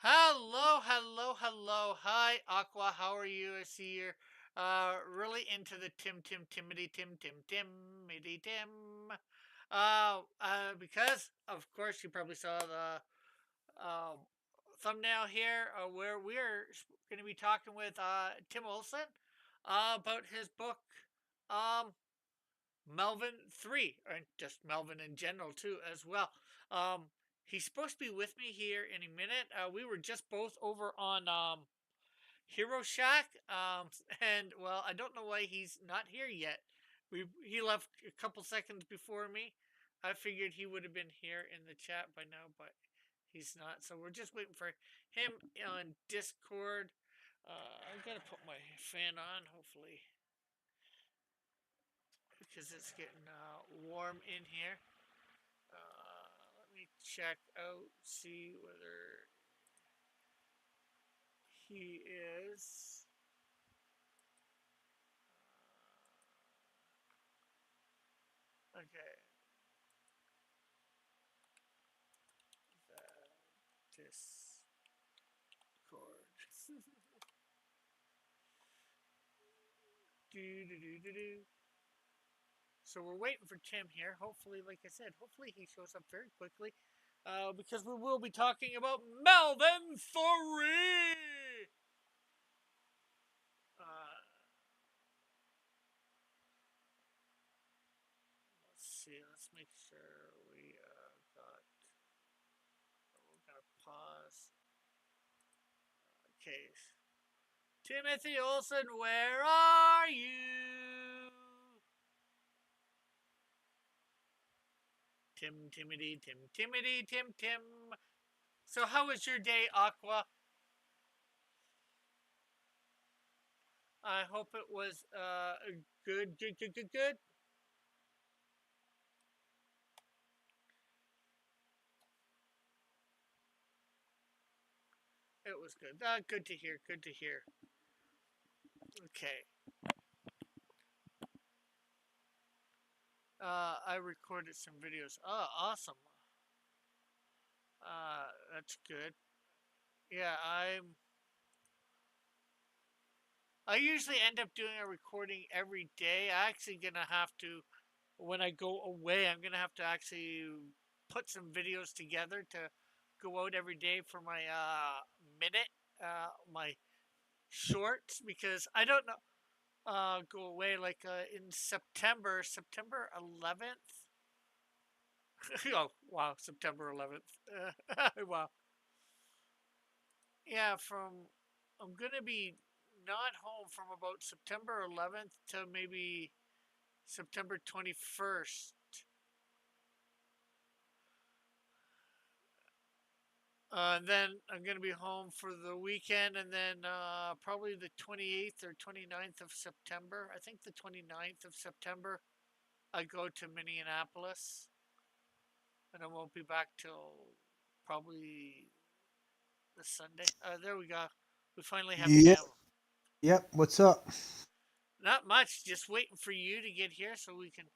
Hello, hello, hello. Hi, Aqua. How are you? I see you're really into the Timmity Tim. Because of course you probably saw the uh, thumbnail here, where we're going to be talking with Tim Olsen about his book, um, Melvin 3, or just Melvin in general, too, as well. Um, he's supposed to be with me here in a minute. We were just both over on Hero Shack, and well, I don't know why he's not here yet. He left a couple seconds before me. I figured he would have been here in the chat by now, but he's not. So we're just waiting for him on Discord. I'm gonna put my fan on, hopefully, because it's getting warm in here. Let me check out, see whether he is. Okay, Discord. do, do, do, do, do. So we're waiting for Tim here. Hopefully, like I said, hopefully he shows up very quickly. Because we will be talking about Melvin 3! Uh, let's see. Let's make sure we got. We're gonna pause. Okay. Timothy Olsen, where are you? Tim. So, how was your day, Aqua? I hope it was good. It was good. Good to hear. Good to hear. Okay. I recorded some videos. Oh, awesome. That's good. Yeah, I usually end up doing a recording every day. I actually gonna have to, when I go away, I'm gonna have to actually put some videos together to go out every day for my minute, my shorts, because I don't know. Go away like in September 11th. Oh wow, September 11th. Wow. Yeah, from I'm gonna be not home from about September 11th to maybe September 21st. Then I'm gonna be home for the weekend, and then probably the 28th or 29th of September. I think the 29th of September, I go to Minneapolis, and I won't be back till probably the Sunday. There we go. We finally have Yep. Tim. Yep. What's up? Not much. Just waiting for you to get here so we can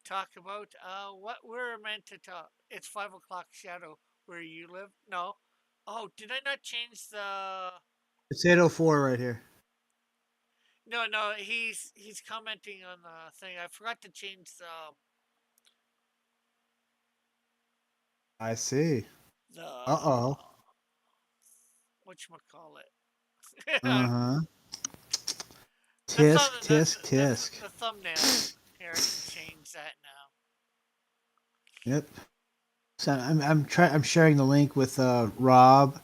talk about what we're meant to talk. It's 5 o'clock shadow where you live. No. Oh, did I not change the? It's 8:04 right here. No. He's commenting on the thing. I forgot to change I see. the Uh-oh. what you call it. Uh-huh. That's on Tisk, tisk, tisk. the thumbnail. Here I can change that now. Yep. So I'm sharing the link with Rob,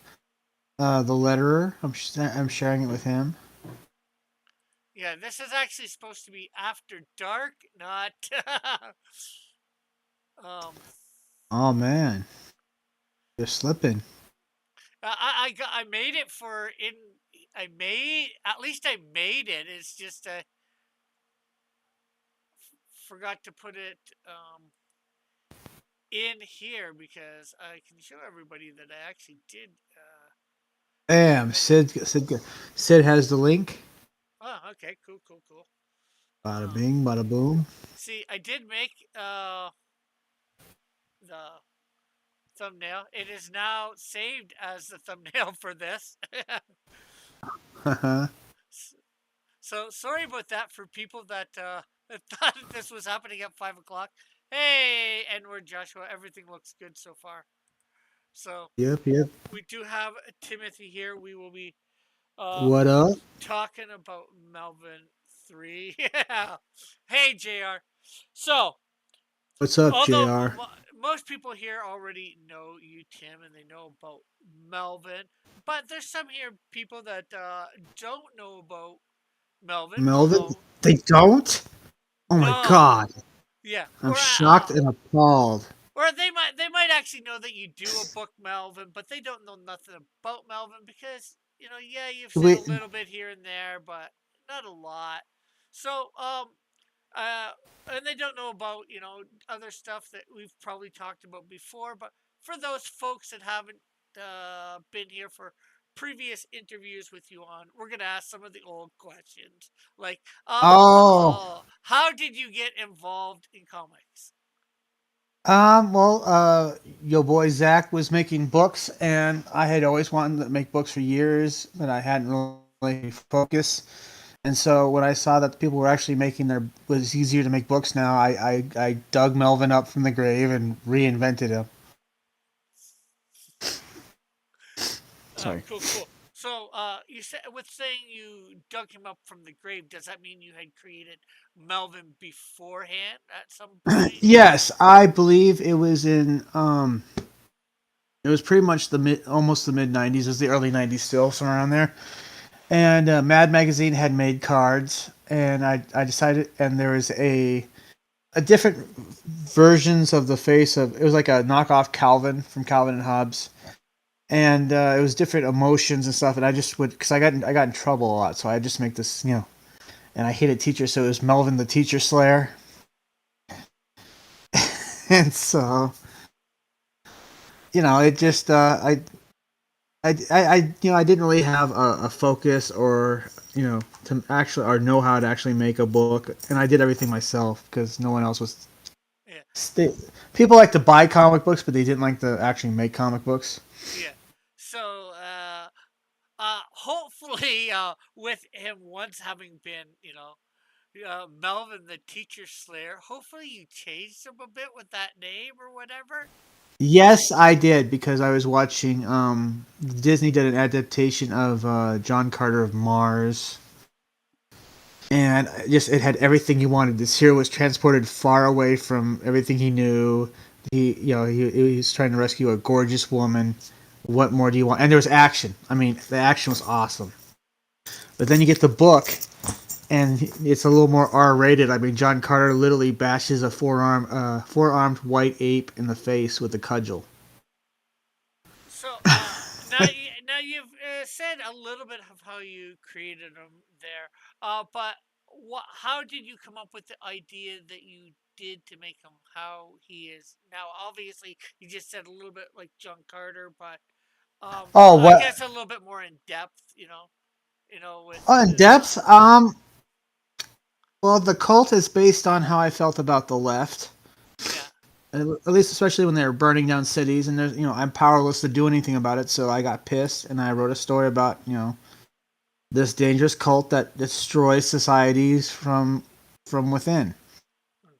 the letterer. I'm sharing it with him. Yeah, this is actually supposed to be after dark, not um Oh man, you're slipping. I made it for in. I made at least I made it. It's just I forgot to put it in here because I can show everybody that I actually did Bam. make. Sid has the link. Oh, okay, cool. Bada Um, bing, bada boom. see, I did make the thumbnail. It is now saved as the thumbnail for this. Uh-huh. So sorry about that for people that that thought this was happening at 5 o'clock. Hey, Edward Joshua, everything looks good so far. So Yep, yep. we do have Timothy here. We will be uh, What up? talking about Melvin 3. Yeah. Hey, JR. So, What's up, although JR? most people here already know you, Tim, and they know about Melvin, but there's some here people that don't know about Melvin. Melvin? Although, They don't? Oh my no, god. yeah, I'm shocked and appalled. or they might actually know that you do a book Melvin, but they don't know nothing about Melvin because yeah, you've said a Wait, little bit here and there, but not a lot. So uh, and they don't know about other stuff that we've probably talked about before. But for those folks that haven't been here for previous interviews with you on, we're gonna ask some of the old questions, like oh. how did you get involved in comics? Well, your boy Zach was making books, and I had always wanted to make books for years, but I hadn't really focused. And so when I saw that people were actually making their was easier to make books now, I dug Melvin up from the grave and reinvented him. Sorry. Cool, cool. So, you said with saying you dug him up from the grave, does that mean you had created Melvin beforehand at some point? Yes, I believe it was in it was pretty much the mid almost the mid '90s. It was the early '90s still, somewhere around there. And Mad Magazine had made cards, and I decided, and there was a different versions of the face of it was like a knockoff Calvin from Calvin and Hobbes, and it was different emotions and stuff. And I just would because I got in trouble a lot, so I just make this and I hated teachers, so it was Melvin the Teacher Slayer, and so it just I didn't really have a focus or to actually or know how to actually make a book, and I did everything myself because no one else was. Yeah, They, People like to buy comic books, but they didn't like to actually make comic books. yeah. So, hopefully, with him once having been, Melvin the Teacher Slayer, hopefully you changed him a bit with that name or whatever. Yes, I did because I was watching. Disney did an adaptation of John Carter of Mars, and just it had everything he wanted. This hero was transported far away from everything he knew. He was trying to rescue a gorgeous woman. What more do you want? And there was action. I mean, the action was awesome. But then you get the book, and it's a little more R-rated. I mean, John Carter literally bashes a four-armed white ape in the face with a cudgel. So, now you've said a little bit of how you created him there, but how did you come up with the idea that you did to make him how he is now? Obviously, you just said a little bit like John Carter, but Oh, I what? guess a little bit more in depth, with Oh, in depth. Well, the cult is based on how I felt about the left. yeah. At least, especially when they were burning down cities, and I'm powerless to do anything about it. So I got pissed, and I wrote a story about this dangerous cult that destroys societies from within. Mm.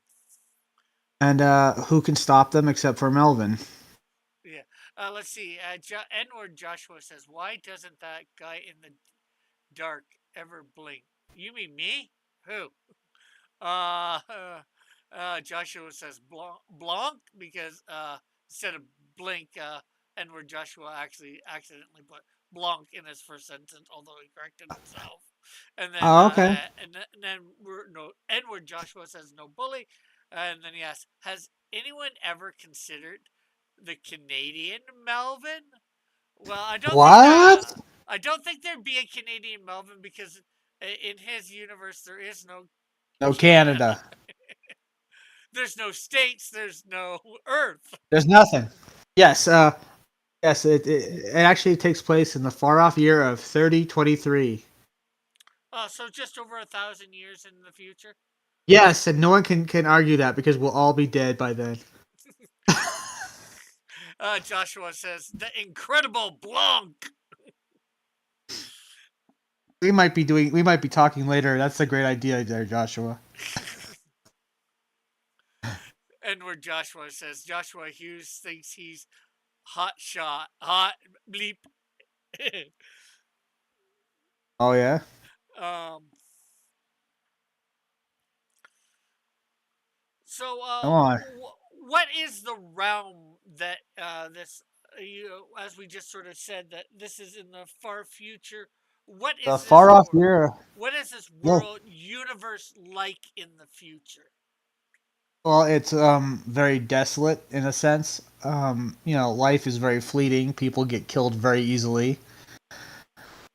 And who can stop them except for Melvin? Yeah. Let's see. Edward Joshua says, "Why doesn't that guy in the dark ever blink?" You mean me? Who? Uh, Joshua says Blanc because instead of blink, Edward Joshua actually accidentally put Blanc in his first sentence, although he corrected himself. And then Oh, okay. no, Edward Joshua says no bully, and then he asks, "Has anyone ever considered the Canadian Melvin?" Well, I don't think there. What? I don't think there'd be a Canadian Melvin because in his universe there is no No, Canada. Canada. There's no states. There's no Earth. There's nothing. Yes. Yes. It actually takes place in the far off year of 3023. So just over 1,000 years in the future. Yes, and no one can argue that because we'll all be dead by then. Joshua says the incredible Blanc. We might be talking later. That's a great idea there, Joshua. And where Joshua says Joshua Hughes thinks he's hot shot, hot bleep. Oh yeah. um, so, Come on. what is the realm that this, as we just sort of said, that this is in the far future? What The is this far off world? era. What is this Yeah. world universe like in the future? Well, it's very desolate in a sense. Life is very fleeting. People get killed very easily.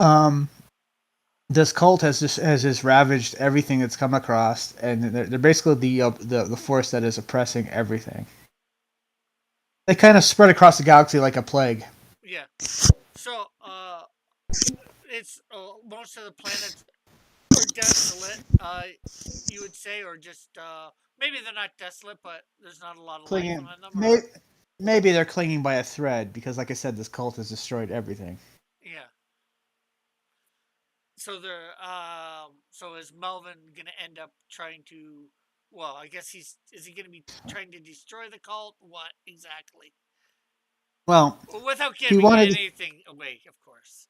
Um, this cult has just ravaged everything it's come across, and they're basically the force that is oppressing everything. They kind of spread across the galaxy like a plague. Yeah. So, it's most of the planets are desolate. You would say, or just maybe they're not desolate, but there's not a lot of life Clinging, on them, may, or maybe they're clinging by a thread because, like I said, this cult has destroyed everything. yeah. So they're so is Melvin gonna end up trying to? Well, I guess he's is he gonna be trying to destroy the cult? What exactly? Well, Well, without he giving wanted. anything away, of course.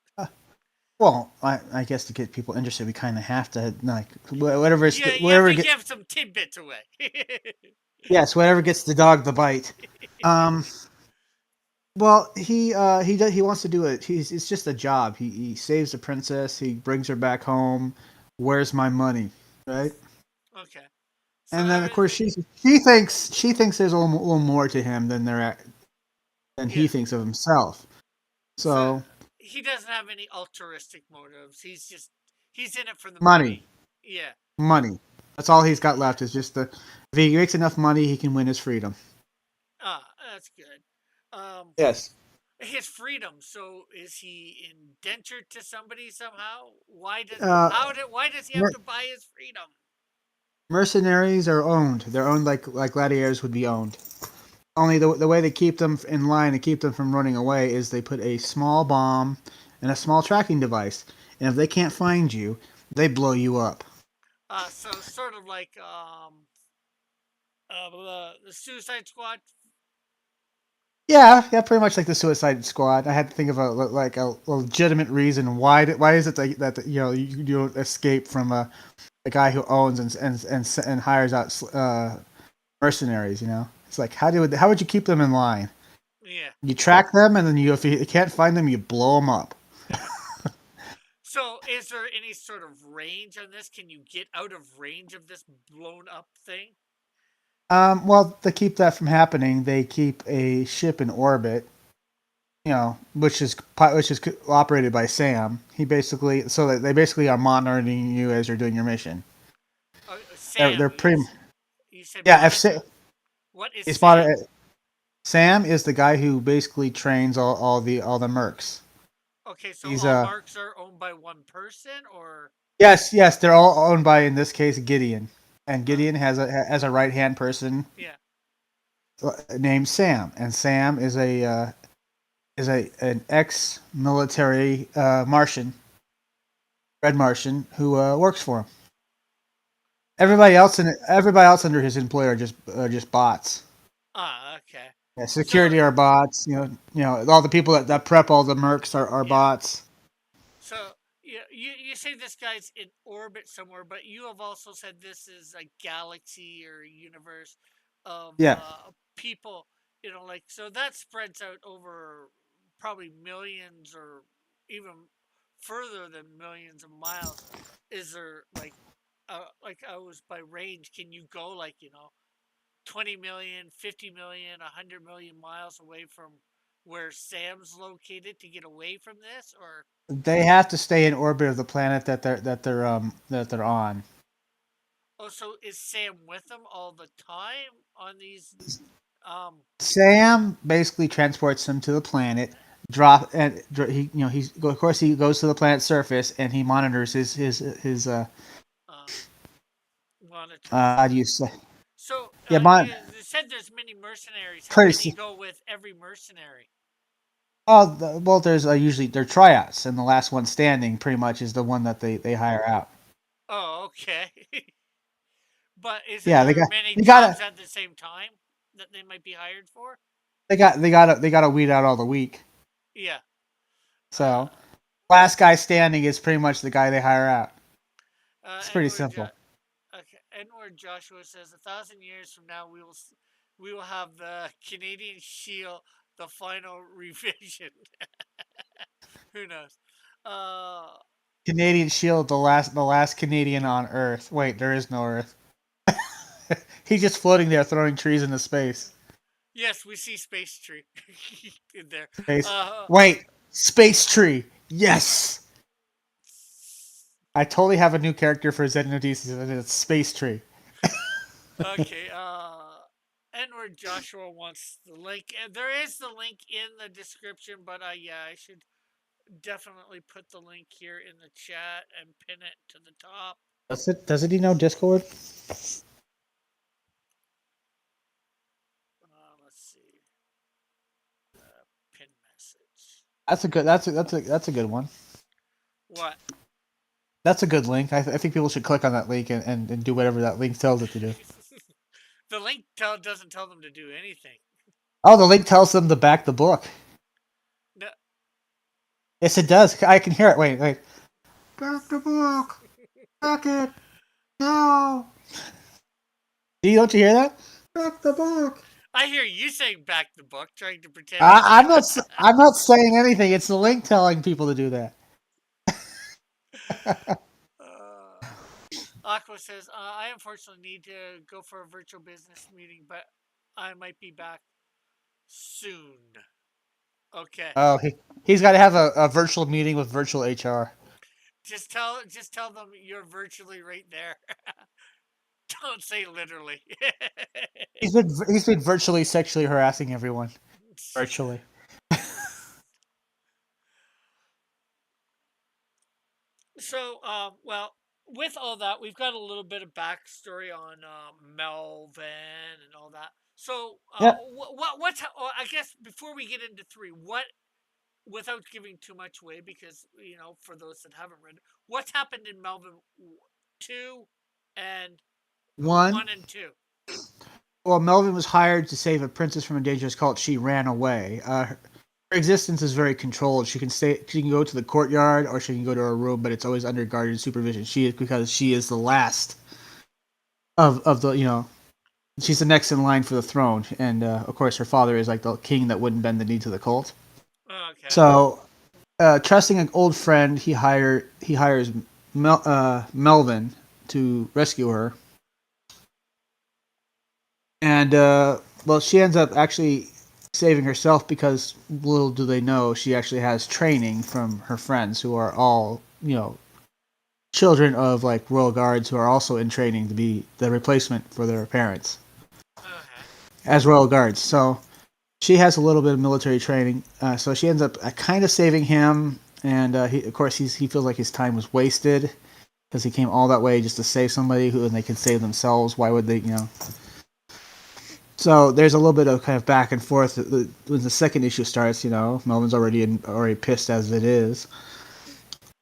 Well, I guess to get people interested, we kind of have to like whatever it's Yeah, you have whatever to get give some tidbits away. yes, whatever gets the dog the bite. Um, well, he wants to do it. It's just a job. He saves the princess. He brings her back home. Where's my money? Right? Okay. So And then of course everything. she thinks there's a little more to him than he Yeah. thinks of himself. So So he doesn't have any altruistic motives. He's in it for the money, money. Yeah. money. That's all he's got left is just the. If he makes enough money, he can win his freedom. That's good. Um, Yes. his freedom. So is he indentured to somebody somehow? Uh, Why does he have mer- to buy his freedom? mercenaries are owned. They're owned like gladiators would be owned. Only the way they keep them in line and keep them from running away is they put a small bomb and a small tracking device. And if they can't find you, they blow you up. So sort of like the Suicide Squad. Yeah, pretty much like the Suicide Squad. I had to think of a legitimate reason why is it that you escape from a guy who owns and hires out mercenaries. It's like how would you keep them in line? Yeah, You track them, and then if you can't find them, you blow them up. yeah. So is there any sort of range on this? Can you get out of range of this blown up thing? Well, to keep that from happening, they keep a ship in orbit, which is operated by Sam. They basically are monitoring you as you're doing your mission. They're Sam, pretty you said yeah. monitor. What is It's Sam? Sam is the guy who basically trains all the mercs. Okay, so He's all marks are owned by one person, or yes, they're all owned by, in this case, Gideon, and uh, Gideon has a right hand person yeah. named Sam, and Sam is an ex military Martian, red Martian who works for him. Okay. Everybody else under his employer are just bots. Okay. Yeah, So security are bots. All the people that prep all the mercs are yeah. bots. So you say this guy's in orbit somewhere, but you have also said this is a galaxy or a universe of Yeah, people. Like so that spreads out over probably millions or even further than millions of miles. Is there like I was by range? Can you go 20 million, 50 million, 100 million miles away from where Sam's located to get away from this, or they have to stay in orbit of the planet that they're on. oh, so is Sam with them all the time on these? Um, Sam basically transports them to the planet. Drop and he you know he's of course he goes to the planet's surface and he monitors his uh, monitors how do it. you say So yeah mon this said there's many mercenaries. How can he Pretty. go with every mercenary? Oh, well, there's usually they're tryouts, and the last one standing pretty much is the one that they hire out. Oh, okay. But isn't Yeah, there many they jobs gotta at the same time that they might be hired for? they gotta weed out all the weak. Yeah. So Uh, last guy standing is pretty much the guy they hire out. It's pretty Edward, simple. okay, Edward Joshua says 1,000 years from now we will have the Canadian Shield, the final revision. Who knows? Uh, Canadian Shield, the last Canadian on Earth. Wait, there is no Earth. He's just floating there, throwing trees into space. yes, we see Space Tree in there. Space. Uh, Wait, Space Tree. Yes, I totally have a new character for Xenodisi, and it's Space Tree. okay. Edward Joshua wants the link. There is the link in the description, but yeah, I should definitely put the link here in the chat and pin it to the top. Does it? Doesn't he know Discord? Let's see. Pin message. That's a good. That's a good one. What? That's a good link. I think people should click on that link and do whatever that link tells it to do. The link doesn't tell them to do anything. Oh, the link tells them to back the book. No. Yes, it does. I can hear it. Wait, wait. Back the book. Back it. No. Don't you hear that? Back the book. I hear you saying back the book, trying to pretend it's you. I'm not saying anything. It's the link telling people to do that. uh, Aqua says, I unfortunately need to go for a virtual business meeting, but I might be back soon. Okay. Oh, he's got to have a virtual meeting with virtual HR. Just tell them you're virtually right there. Don't say literally. He's been virtually sexually harassing everyone. Virtually. So, well, with all that, we've got a little bit of backstory on Melvin and all that. So, Yeah. I guess before we get into three, what, without giving too much away, because for those that haven't read, what's happened in Melvin two and One. one and two? Well, Melvin was hired to save a princess from a dangerous cult. She ran away. Her existence is very controlled. She can stay. She can go to the courtyard or she can go to her room, but it's always under guarded supervision. Because she is the last of the she's the next in line for the throne, and of course her father is like the king that wouldn't bend the knee to the cult. Okay. So, trusting an old friend, he hires Melvin to rescue her, and well, she ends up actually saving herself because little do they know she actually has training from her friends who are all children of like royal guards who are also in training to be the replacement for their parents Okay. as royal guards. So she has a little bit of military training, so she ends up kind of saving him. And of course, he feels like his time was wasted because he came all that way just to save somebody who and they could save themselves. Why would they? So there's a little bit of kind of back and forth. When the second issue starts, Melvin's already pissed as it is.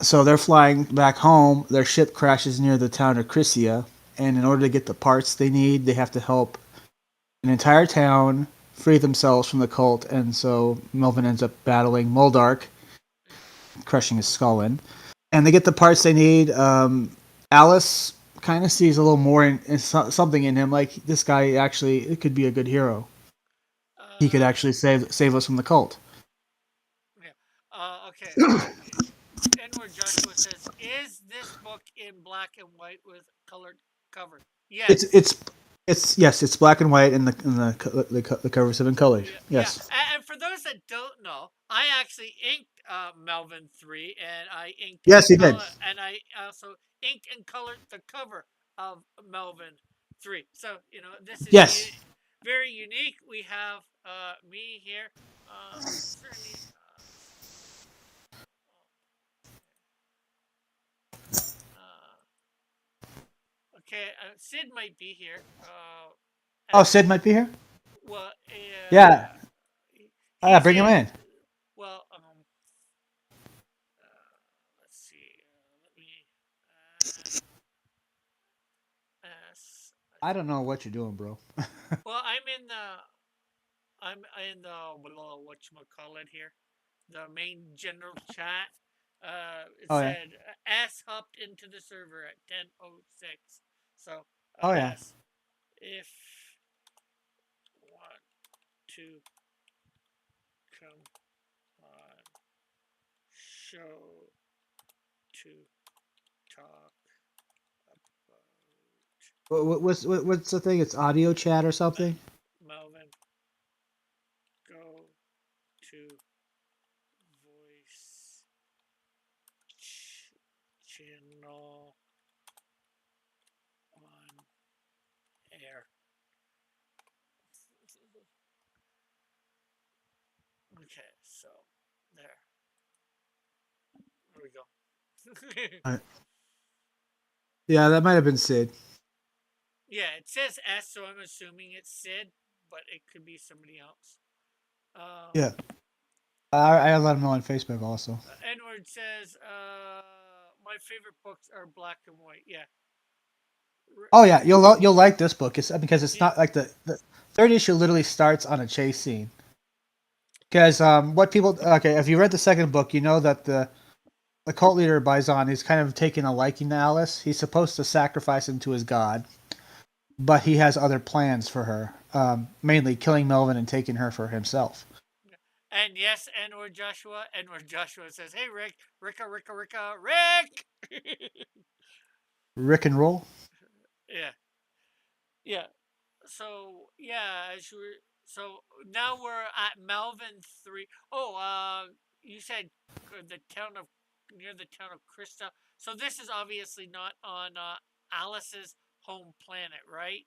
So they're flying back home. Their ship crashes near the town of Chrysia, and in order to get the parts they need, they have to help an entire town free themselves from the cult. And so Melvin ends up battling Moldark, crushing his skull in, and they get the parts they need. Alice kind of sees a little more in something in him. Like this guy actually, it could be a good hero. He could Uh, actually save us from the cult. yeah. Okay. Edward Joshua says, "Is this book in black and white with colored cover?" It's Yes. it's it's yes, it's black and white, and the covers have been colored. Yeah, yeah. Yes, And for those that don't know, I actually inked Melvin 3, and I inked yes, and he did. color, and I also inked and colored the cover of Melvin 3. So this is Yes, very unique. We have me here. Is there any? Okay, Sid might be here. Oh, S. Sid might be here. Well, Yeah. he's Bring him in. in. Well, let's see. Let me. S. I don't know what you're doing, bro. Well, I'm in the what call it here, the main general chat. It Oh yeah. said S hopped into the server at 10:06. So Oh yeah. S, if want to come on show to talk about What's the thing? It's audio chat or something. Melvin, go to voice channel on air. Okay, so there. There we go. All right. Yeah, that might have been Sid. Yeah, it says S, so I'm assuming it's Sid, but it could be somebody else. Um, Yeah. I let him know on Facebook also. Edward says, my favorite books are black and white. Yeah. Oh yeah, you'll like this book. It's because it's Yeah. not like the third issue literally starts on a chase scene. Because what people okay, if you read the second book, you know that the cult leader Bison is kind of taking a liking to Alice. He's supposed to sacrifice him to his god, but he has other plans for her. Mainly killing Melvin and taking her for himself. And yes, N-word Joshua says, hey, Rick. Rick! Rick and roll. Yeah. Yeah. So, yeah, so now we're at Melvin 3. Oh, you said the town of, near the town of Krista. So this is obviously not on Alice's home planet, right?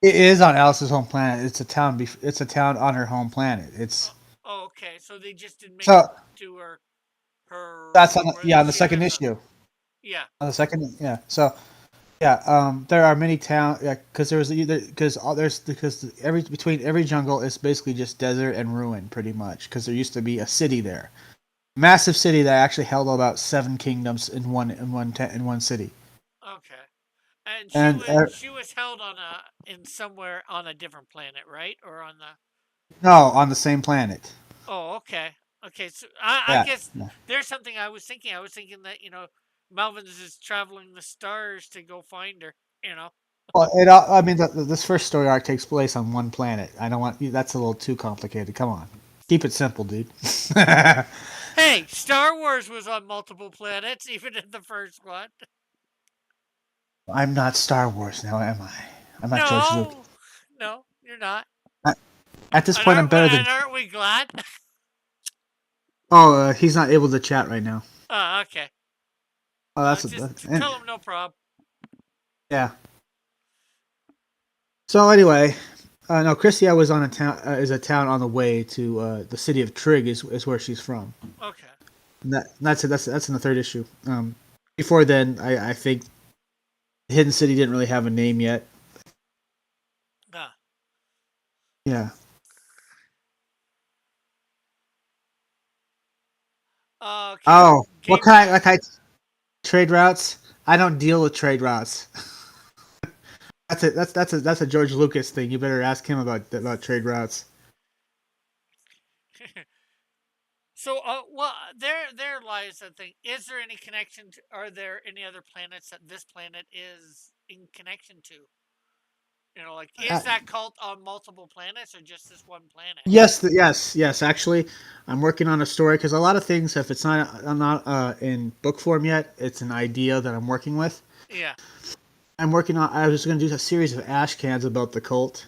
It is on Alice's home planet. It's a town. It's a town on her home planet. It's Oh, okay. So they just didn't make it so to her that's on where yeah on the she second lives on. issue. Yeah. On the second yeah. So yeah, there are many towns. Yeah, because there was either because there's because every between every jungle is basically just desert and ruin, pretty much. Because there used to be a city there, massive city that actually held about seven kingdoms in one city. Okay. And she And was she was held on a in somewhere on a different planet, right? Or on the. no, on the same planet. Oh, okay. Okay, so I Yeah. guess Yeah. there's something I was thinking. I was thinking that, Melvin's is traveling the stars to go find her, you know. Well, I mean, this first story arc takes place on one planet. I don't want that's a little too complicated. Come on, keep it simple, dude. Hey, Star Wars was on multiple planets, even in the first one. I'm not Star Wars now, am I? I'm not George Lucas. No, no, you're not. At at this And point, I'm aren't we, better than. and aren't we glad? Oh, he's not able to chat right now. Okay. Oh, that's Just and, tell him no problem. yeah. So anyway, no, Christia was on a town is a town on the way to the city of Trig is where she's from. Okay. And that's it. That's in the third issue. Before then, I think Hidden City didn't really have a name yet. Ah. Yeah. Okay. Oh, what kind? Gabriel. Like I trade routes? I don't deal with trade routes. That's a George Lucas thing. You better ask him about trade routes. So, well, there lies the thing. Is there any connection? Are there any other planets that this planet is in connection to? Like, Uh, is that cult on multiple planets or just this one planet? yes, yes. Actually, I'm working on a story because a lot of things, if it's not in book form yet, it's an idea that I'm working with. Yeah. I'm working on. I was going to do a series of ash cans about the cult.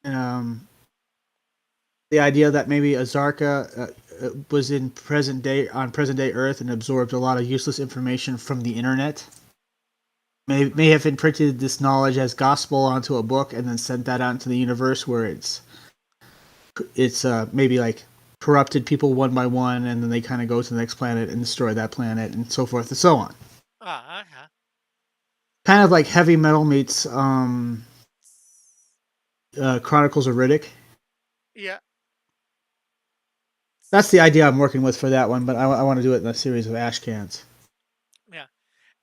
Um, the idea that maybe Azarka was in present day Earth and absorbed a lot of useless information from the internet. May have imprinted this knowledge as gospel onto a book and then sent that out into the universe where it's maybe like corrupted people one by one and then they kind of go to the next planet and destroy that planet and so forth and so on. Okay. Kind of like heavy metal meets Chronicles of Riddick. Yeah, That's the idea I'm working with for that one, but I want to do it in a series of ash cans. yeah.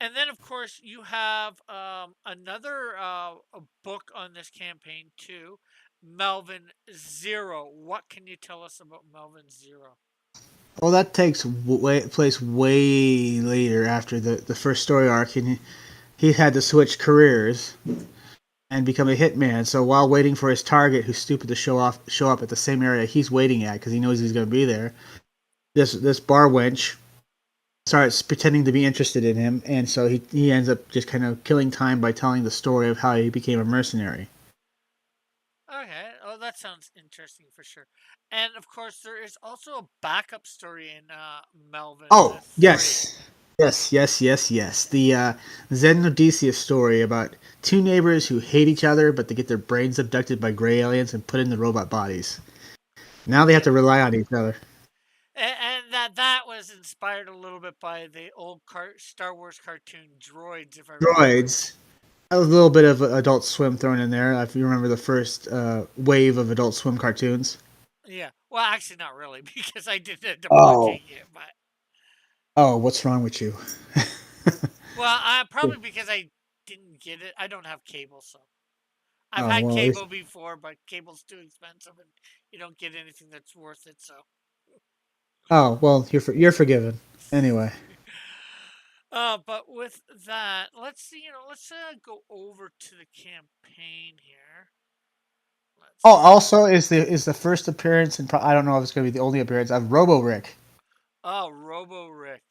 And then, of course, you have another a book on this campaign too, Melvin Zero. What can you tell us about Melvin Zero? Well, that takes place way later after the first story arc, and he had to switch careers and become a hitman. So while waiting for his target, who's stupid to show up at the same area he's waiting at because he knows he's going to be there, this bar wench starts pretending to be interested in him, and so he ends up just kind of killing time by telling the story of how he became a mercenary. Okay, oh, that sounds interesting for sure. And of course, there is also a backup story in Melvin Oh, 3. yes. Yes, yes, yes, yes. The Zen and Odysseus story about two neighbors who hate each other, but they get their brains abducted by gray aliens and put into robot bodies. Now they have Yeah, to rely on each other. and that was inspired a little bit by the old Star Wars cartoon Droids, if I remember. Droids. A little bit of Adult Swim thrown in there, if you remember the first wave of Adult Swim cartoons. Yeah, well, actually, not really, because I didn't end up Oh. watching it, but Oh, what's wrong with you? well, probably because I didn't get it. I don't have cable, so I've Oh, had well, cable before, but cable's too expensive, and you don't get anything that's worth it. So, you're forgiven. Anyway. but with that, let's see. Let's go over to the campaign here. Let's Oh, see. also is the first appearance, and I don't know if it's going to be the only appearance of Robo Rick, Oh, Robo Rick.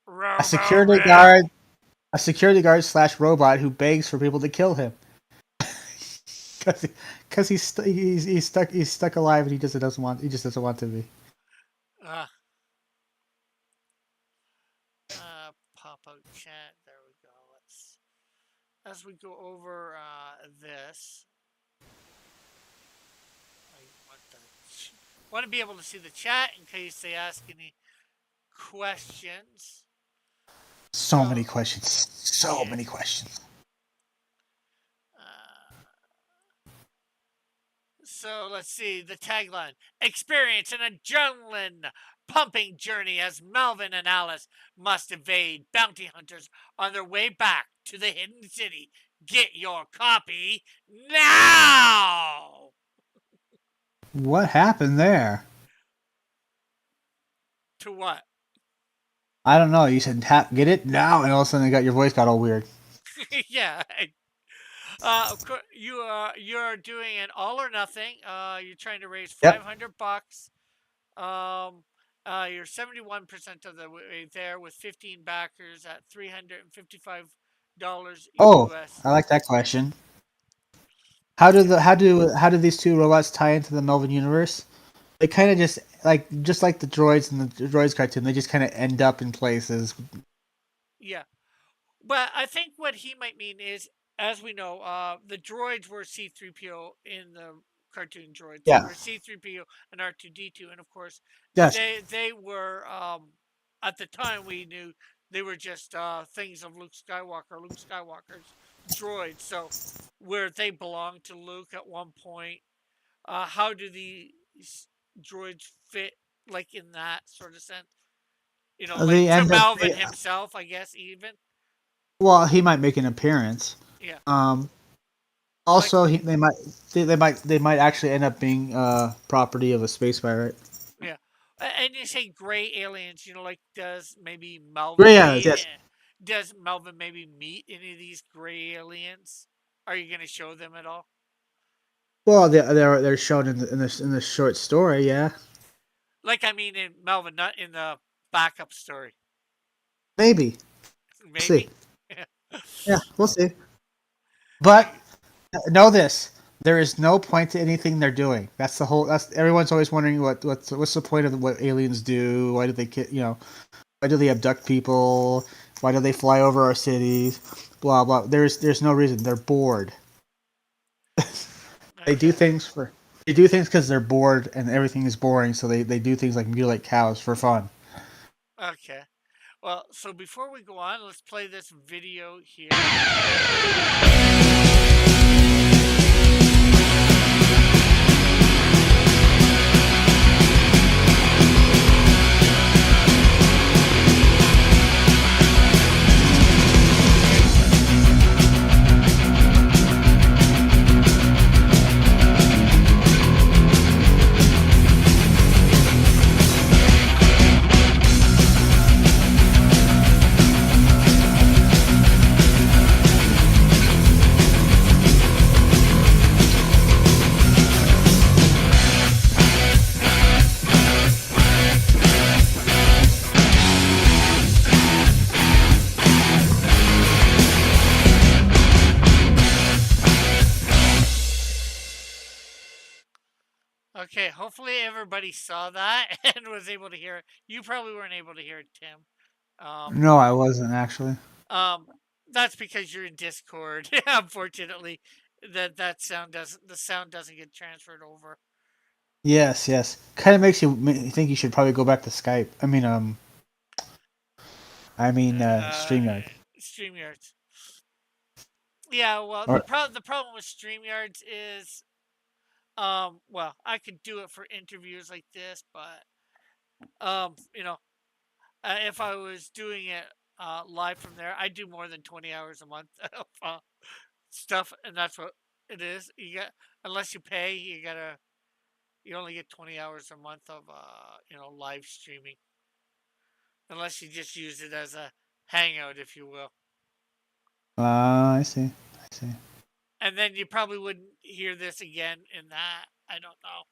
a Robo security Rick. guard, a security guard slash robot who begs for people to kill him because he's stuck alive and he just doesn't want to be. Uh, Pop out chat. There we go. Let's as we go over this. I want to be able to see the chat in case they ask any questions. So many So questions, so yeah. many questions. So let's see the tagline: Experience an adrenaline pumping journey as Melvin and Alice must evade bounty hunters on their way back to the hidden city. Get your copy now. What happened there? To what? I don't know. You said tap, get it now, and all of a sudden your voice got all weird. Yeah. Of course, you're doing an all or nothing. You're trying to raise Yep. $500. Um, you're 71% of the way there with 15 backers at $355 Oh, US. I like that question. Yeah, How do these two robots tie into the Melvin universe? They kind of just like the droids in the droids cartoon. They just kind of end up in places. yeah. But I think what he might mean is, as we know, the droids were C-3PO in the cartoon droids. They Yeah. were C-3PO and R2-D2, and of course, Yes. they were at the time we knew they were just things of Luke Skywalker, Luke Skywalker's droids. So where they belonged to Luke at one point, how do these droids fit, like in that sort of sense? Like They to end up. Melvin himself, I guess even. Well, he might make an appearance. Yeah. Um. Like, Also, they might actually end up being property of a space pirate. yeah. And you say gray aliens, like does maybe Yeah. Yes. Does Melvin maybe meet any of these gray aliens? Are you going to show them at all? Well, they're shown in the short story. Yeah. Like, I mean, in Melvin, not in the backup story. Maybe. We'll see. Maybe. Yeah. We'll see. But know this: there is no point to anything they're doing. That's the whole. That's everyone's always wondering what's the point of what aliens do? Why do they why do they abduct people? Why do they fly over our cities? Blah blah. There's no reason. They're bored. They do Okay. things for they do things because they're bored and everything is boring. So they do things like mutilate cows for fun. Okay. Well, so before we go on, let's play this video here. Okay, hopefully everybody saw that and was able to hear it. You probably weren't able to hear it, Tim. Um, No, I wasn't actually. um, that's because you're in Discord. Unfortunately, the sound doesn't get transferred over. Yes, yes. Kind of makes you think you should probably go back to Skype. StreamYard. StreamYards. Yeah, well, Or the problem with StreamYards is, well, I could do it for interviews like this, but you know, if I was doing it live from there, I do more than 20 hours a month of stuff, and that's what it is. You get unless you pay, you only get 20 hours a month of live streaming, unless you just use it as a hangout, if you will. I see. I see. And then you probably wouldn't hear this again in that. I don't know.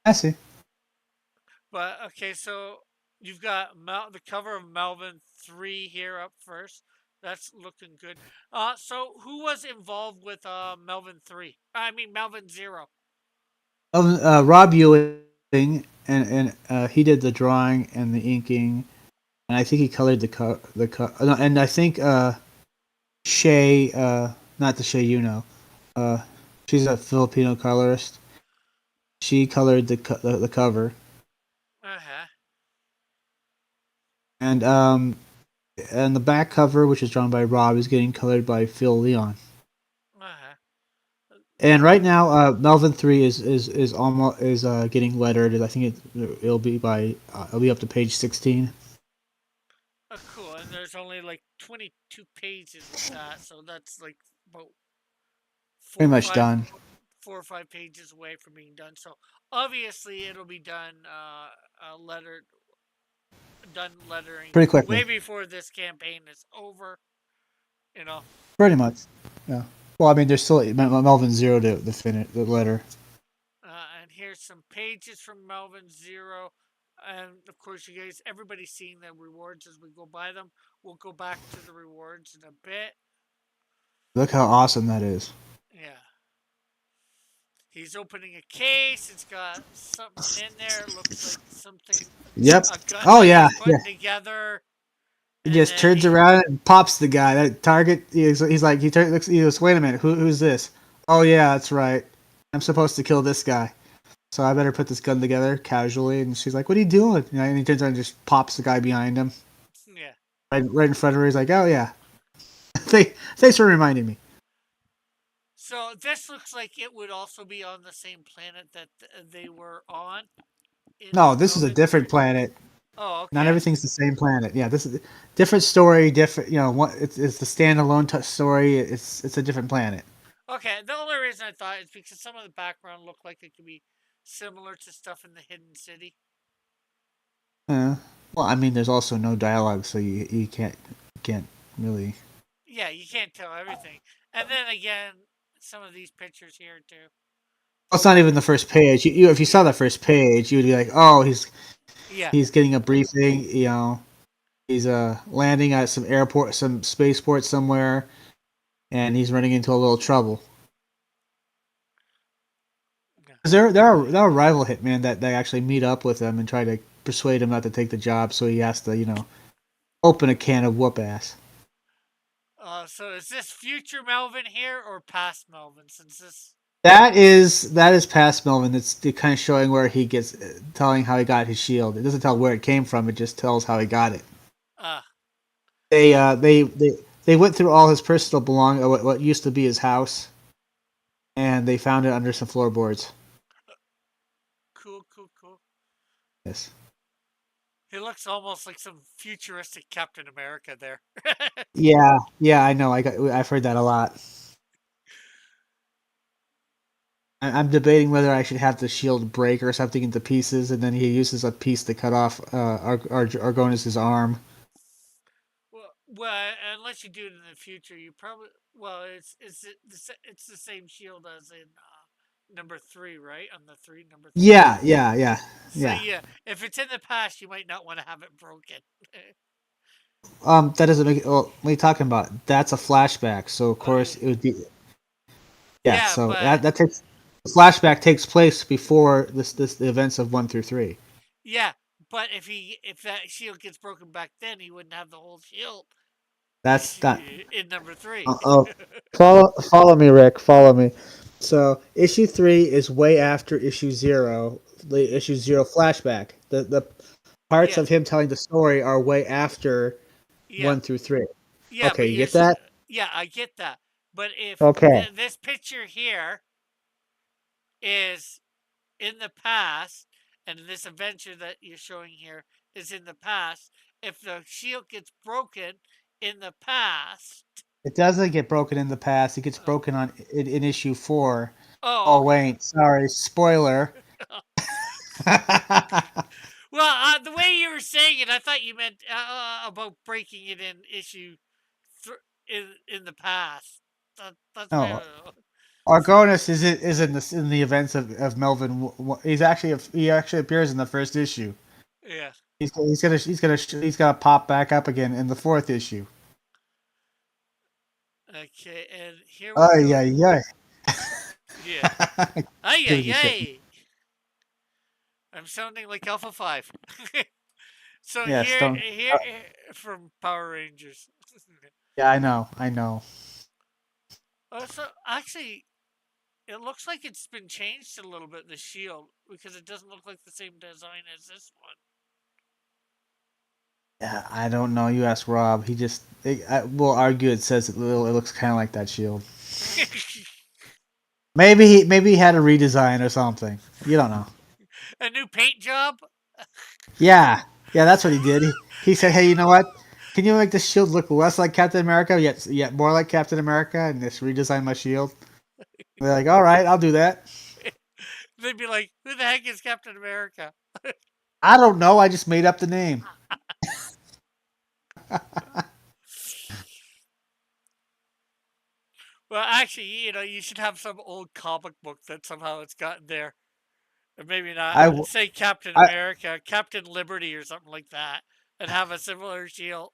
I see. But okay, so you've got the cover of Melvin 3 here up first. That's looking good. So who was involved with Melvin 3? I mean Melvin 0. Rob Ewing, and he did the drawing and the inking, and I think he colored no, and I think Shay, not the Shay you know, uh, she's a Filipino colorist. She colored the cover, Uh-huh. and and the back cover, which is drawn by Rob, is getting colored by Phil Leon. Uh-huh. And right now, Melvin 3 is almost is getting lettered. I think it'll be up to page 16. Oh, cool. And there's only like 22 pages with that, so that's like about Pretty four or much five done. 4 or 5 pages away from being done. So obviously it'll be lettered done lettering Pretty way quickly. before this campaign is over. You know, Pretty much. Yeah. Well, I mean, there's still Melvin 0 to finish the letter. and here's some pages from Melvin Zero. And of course, you guys, everybody's seeing the rewards as we go by them. We'll go back to the rewards in a bit. Look how awesome that is. Yeah. He's opening a case. It's got something in there. It looks like something, Yep. a gun Oh that yeah, he's yeah. putting together. He And just then turns around and pops the guy. That target. He's like looks. He goes, wait a minute. Who's this? Oh yeah, that's right. I'm supposed to kill this guy. So I better put this gun together casually. And she's like, "What are you doing?" And he turns around and just pops the guy behind him, yeah. right in front of her. He's like, "Oh yeah, thanks for reminding me." So this looks like it would also be on the same planet that they were on in No, this is a Melvin different 3. planet. Oh, Not okay. everything's the same planet. Yeah, this is different story. Different. It's the standalone story. It's a different planet. Okay, the only reason I thought is because some of the background looked like it could be similar to stuff in the Hidden City. Uh, well, I mean, there's also no dialogue, so you can't really. Yeah, you can't tell everything. And then again, some of these pictures here too. Well, it's not even the first page. If you saw the first page, you would be like, "Oh, Yeah. he's getting a briefing." He's landing at some airport, some spaceport somewhere, and he's running into a little trouble. Yeah. 'Cause there are rival hitmen that they actually meet up with him and try to persuade him not to take the job, so he has to open a can of whoop ass. So is this future Melvin here or past Melvin? Since this, That is past Melvin. It's kind of showing where he gets telling how he got his shield. It doesn't tell where it came from. It just tells how he got it. uh, They uh, uh they they, they went through all his personal what used to be his house, and they found it under some floorboards. cool, cool, cool. Yes. He looks almost like some futuristic Captain America there. Yeah, yeah, I know. I've heard that a lot. I'm debating whether I should have the shield break or something into pieces, and then he uses a piece to cut off Argonas's arm. Well, unless you do it in the future, you probably it's the same shield as in number 3, right? On the three number 3. Yeah, yeah, yeah, So yeah. yeah, if it's in the past, you might not want to have it broken. That doesn't make it. Well, what are you talking about? That's a flashback, so of Oh course yeah, it would be. Yeah, yeah, so but that takes. flashback takes place before this the events of 1 through 3. Yeah, but if that shield gets broken back then, he wouldn't have the whole shield That's issue that. in number three. Oh, follow me, Rick. Follow me. So issue 3 is way after issue 0. The issue 0 flashback. The parts of Yes, him telling the story are way after yeah, 1 through 3. yeah, Okay, but you get that? yeah, I get that. But if Okay. this picture here is in the past, and this adventure that you're showing here is in the past, if the shield gets broken in the past, It doesn't get broken in the past. It gets oh, broken in issue 4. oh Oh okay. wait, sorry, spoiler. Well, the way you were saying it, I thought you meant about breaking it in issue in the past. That's why. No, Argonis is in the events of Melvin. He actually appears in the first issue. Yeah. He's gonna pop back up again in the fourth issue. Okay, and here we Ay go. ay ay. Yeah. Ay Giving ay you shit. ay. I'm sounding like Alpha Five. So Yes, don't. from Power Rangers. Yeah, I know, I know. So actually, it looks like it's been changed a little bit. The shield because it doesn't look like the same design as this one. Yeah, I don't know. You ask Rob. We'll argue. It says it looks kind of like that shield. Maybe he had a redesign or something. You don't know. A new paint job. Yeah, yeah, that's what he did. He said, "Hey, you know what? Can you make the shield look less like Captain America, yet more like Captain America, and just redesign my shield?" They're like, "All right, I'll do that." They'd be like, "Who the heck is Captain America?" I don't know. I just made up the name. Well, actually, you should have some old comic book that somehow it's gotten there. Or maybe not. I, w- Say Captain I, America, Captain Liberty, or something like that, and have a similar shield.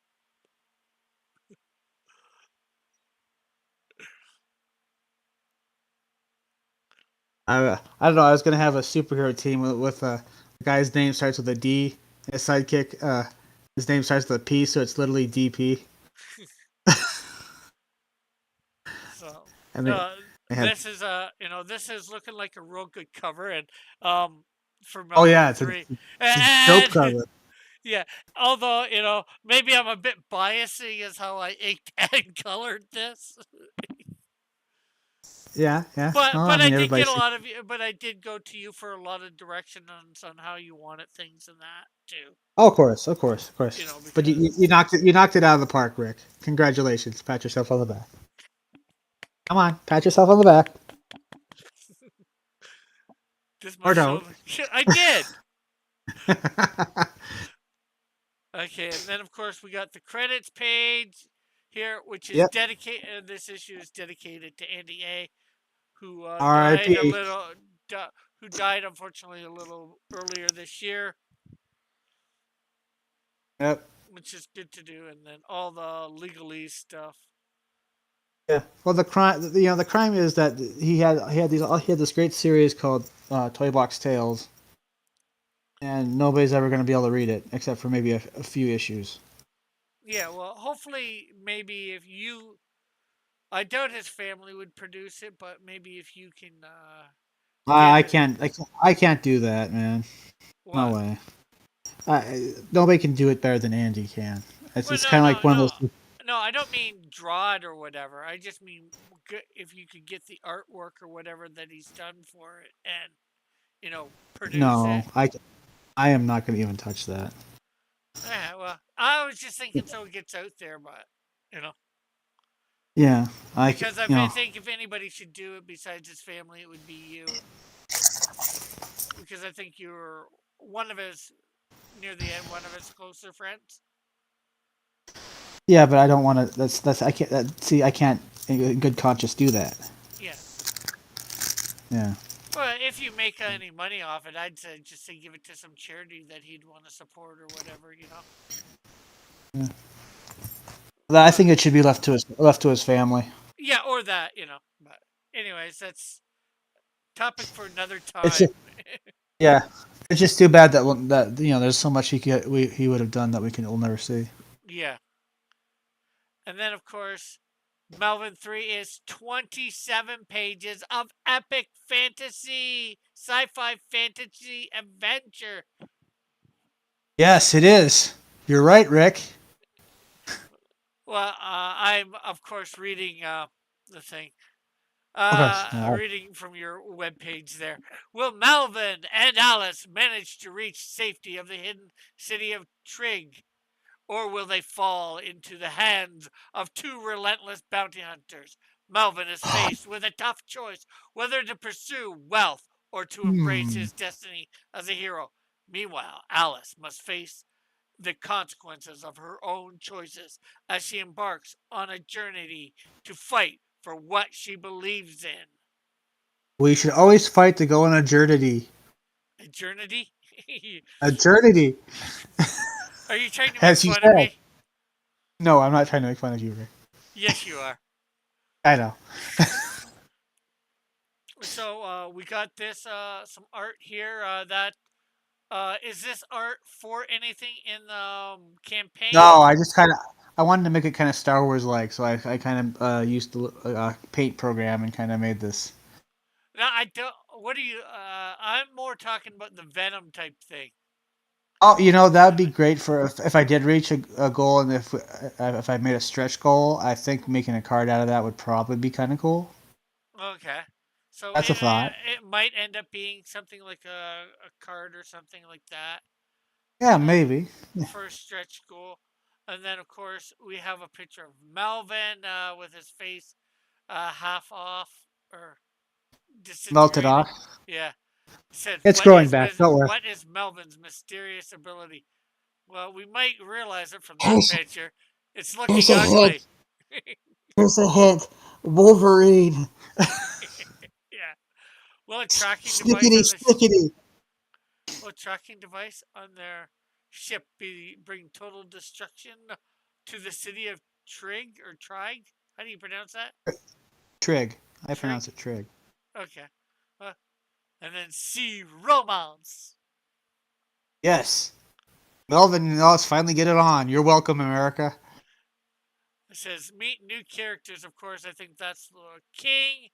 I don't know. I was gonna have a superhero team with a guy's name starts with a D. His sidekick, his name starts with a P, so it's literally DP. So, And no, they had, this is looking like a real good cover, and for oh Melvin yeah, 3. it's a dope And cover. yeah, although maybe I'm a bit biased seeing as how I inked and colored this. Yeah, yeah. But Well, I but I mean, did get a everybody's. lot of you. But I did go to you for a lot of direction on how you wanted things and that too. Oh, of course, of course, of course. But you Because knocked it out of the park, Rick. Congratulations. Pat yourself on the back. Come on, pat yourself on the back. this Or must show don't. I did. Okay, and then of course we got the credits page here, which is Yep. dedicated. This issue is dedicated to Andy A, who died a R.I.P. little, who died unfortunately a little earlier this year, Yep. which is good to do. And then all the legalese stuff. Yeah. Well, the crime is that he had this great series called Toy Box Tales, and nobody's ever going to be able to read it except for maybe a few issues. Yeah, well, hopefully, maybe if you, I doubt his family would produce it, but maybe if you can get I it, can't. I can't do that, man. No what? way. Nobody can do it better than Andy can. It's Well, it's kind of like one of those. no. I don't mean draw it or whatever. I just mean if you could get the artwork or whatever that he's done for it, and produce No, it. I am not going to even touch that. Yeah, well, I was just thinking so it gets out there, but you know, Yeah, because I you know. think if anybody should do it besides his family, it would be you, because I think you're one of his near the end, one of his closer friends. Yeah, but I don't want to. That's I can't. See, I can't in good conscience do that. Yeah. Yeah. Well, if you make any money off it, I'd say just say give it to some charity that he'd want to support or whatever. Yeah. I But think it should be left to his family. yeah, or that. But anyways, that's topic for another It's time. just, yeah, it's just too bad that there's so much he would have done that we'll never see. Yeah. And then, of course, Melvin 3 is 27 pages of epic fantasy, sci fi fantasy adventure. Yes, it is. You're right, Rick. Well, I'm, of course, reading the thing. Of course. No. Reading from your webpage there. Will Melvin and Alice manage to reach safety of the hidden city of Trig? Or will they fall into the hands of two relentless bounty hunters? Melvin is faced with a tough choice whether to pursue wealth or to embrace Hmm. his destiny as a hero. Meanwhile, Alice must face the consequences of her own choices as she embarks on a journey to fight for what she believes in. We should always fight to go on a journey. A journey? A journey, Are you trying to make as you fun of said. me? No, I'm not trying to make fun of you, Rick. Yes, you are. I know. So we got this some art here. That is this art for anything in the campaign? No, I just kind of I wanted to make it kind of Star Wars like, so I kind of used the paint program and kind of made this. No, I don't. What do you? I'm more talking about the Venom type thing. Oh, that would be great for if I did reach a goal, and if I made a stretch goal, I think making a card out of that would probably be kind of cool. Okay. So That's a thought. it might end up being something like a card or something like that Yeah, uh, maybe. for a stretch goal. And then, of course, we have a picture of Melvin with his face half off or Melted disintegrated. off. Yeah. It said, It's growing back. Don't worry. what is Melvin's mysterious ability? Well, we might realize it from this Here's, picture. It's here's looking a hint. ugly. Here's a hint. Wolverine. Yeah. Will a tracking device Stickety, on this stickety. will a tracking device on their ship bring total destruction to the city of Trig or Trig? How do you pronounce that? Trig. I Trig? pronounce it Trig. Okay. Uh, and then C romance. Yes. Melvin and us finally get it on. You're welcome, America. It says meet new characters. Of course, I think that's the king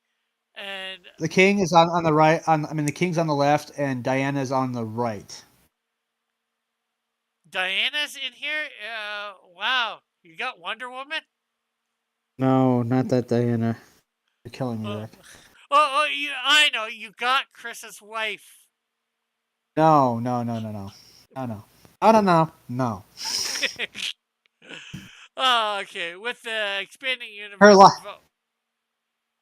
and The king is on the right. The king's on the left, and Diana's on the right. Diana's in here. Wow, you got Wonder Woman. No, not that Diana. You're killing me, Oh, Rick. I know you got Chris's wife. No, no, no, no, no, no, no, no, no, no, no. Oh, okay. With the expanding Her universe li- of